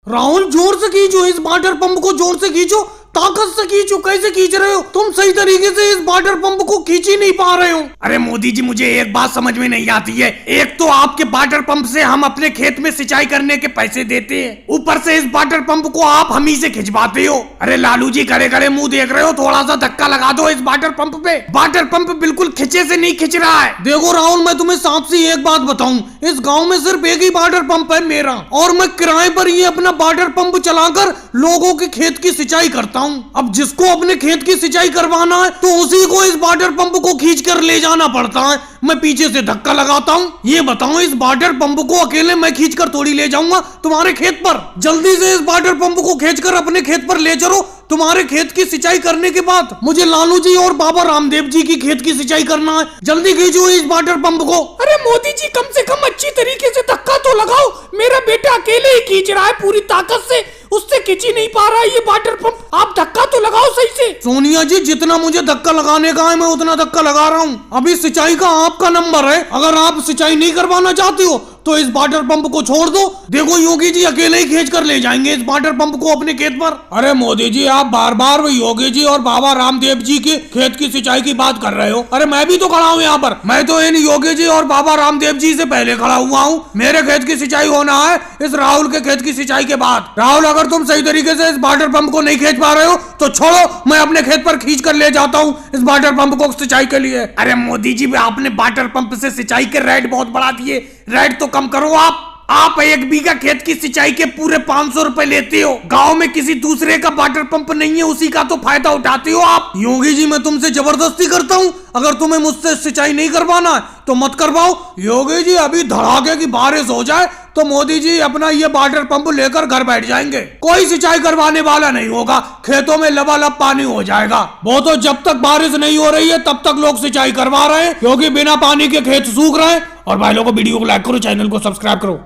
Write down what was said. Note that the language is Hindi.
राहुल जोर से खींचो, इस वाटर पंप को जोर से खींचो, ताकत से खींचो। कैसे खींच रहे हो तुम? सही तरीके से इस वाटर पंप को खींच ही नहीं पा रहे हो। अरे मोदी जी, मुझे एक बात समझ में नहीं आती है। एक तो आपके वाटर पंप से हम अपने खेत में सिंचाई करने के पैसे देते हैं, ऊपर से इस वाटर पंप को आप हम ही से खिंचवाते हो। अरे लालू जी, खड़े खड़े मुंह देख रहे हो, थोड़ा सा धक्का लगा दो इस वाटर पंप पे। वाटर पंप बिल्कुल खिंचे से नहीं खिंच रहा है। देखो राहुल, मैं तुम्हें साफ सी एक बात बताऊं, इस गाँव में सिर्फ एक ही वाटर पंप है मेरा, और मैं किराए पर ये अपना वाटर पंप चलाकर लोगों के खेत की सिंचाई करता हूं। अब जिसको अपने खेत की सिंचाई करवाना है तो उसी को इस वाटर पंप को खींच कर ले जाना पड़ता है। मैं पीछे से धक्का लगाता हूँ। ये बताओ, इस वाटर पंप को अकेले मैं खींच कर थोड़ी ले जाऊंगा तुम्हारे खेत पर। जल्दी से इस वाटर पंप को खींचकर अपने खेत पर ले चलो। तुम्हारे खेत की सिंचाई करने के बाद मुझे लालू जी और बाबा रामदेव जी की खेत की सिंचाई करना है। जल्दी खींचो इस वाटर पंप को। अरे मोदी जी, कम से कम अच्छी तरीके से धक्का तो लगाओ। मेरा बेटा अकेले ही खींच रहा है पूरी ताकत से, उससे खींच ही नहीं पा रहा है ये वाटर पंप। आप धक्का तो लगाओ सही से। सोनिया जी, जितना मुझे धक्का लगाने का है मैं उतना धक्का लगा रहा हूँ। अभी सिंचाई का आपका नंबर है। अगर आप सिंचाई नहीं करवाना चाहते हो तो इस वाटर पंप को छोड़ दो। देखो योगी जी अकेले ही खींच कर ले जाएंगे इस वाटर पंप को अपने खेत पर। अरे मोदी जी, आप बार बार योगी जी और बाबा रामदेव जी के खेत की सिंचाई की बात कर रहे हो। अरे मैं भी तो खड़ा हूँ यहाँ पर। मैं तो इन योगी जी और बाबा रामदेव जी से पहले खड़ा हुआ हूँ। मेरे खेत की सिंचाई होना है इस राहुल के खेत की सिंचाई के बाद। राहुल, अगर तुम सही तरीके से इस वाटर पंप को नहीं खींच पा रहे हो तो छोड़ो, मैं अपने खेत पर खींच कर ले जाता हूँ इस वाटर पंप को सिंचाई के लिए। अरे मोदी जी, आपने वाटर पंप से सिंचाई के रेट बहुत बढ़ा दिए। रेट तो कम करो आप 1 बीघा खेत की सिंचाई के पूरे 500 रुपए लेते हो। गांव में किसी दूसरे का वाटर पंप नहीं है, उसी का तो फायदा उठाते हो आप। योगी जी, मैं तुमसे जबरदस्ती करता हूँ। अगर तुम्हें मुझसे सिंचाई नहीं करवाना है तो मत करवाओ। योगी जी, अभी धड़ाके की बारिश हो जाए तो मोदी जी अपना ये वाटर पंप लेकर घर बैठ जाएंगे। कोई सिंचाई करवाने वाला नहीं होगा, खेतों में लबालब पानी हो जाएगा। वो तो जब तक बारिश नहीं हो रही है तब तक लोग सिंचाई करवा रहे हैं, क्योंकि बिना पानी के खेत सूख रहे हैं। और भाई लोगों को वीडियो को लाइक करो, चैनल को सब्सक्राइब करो।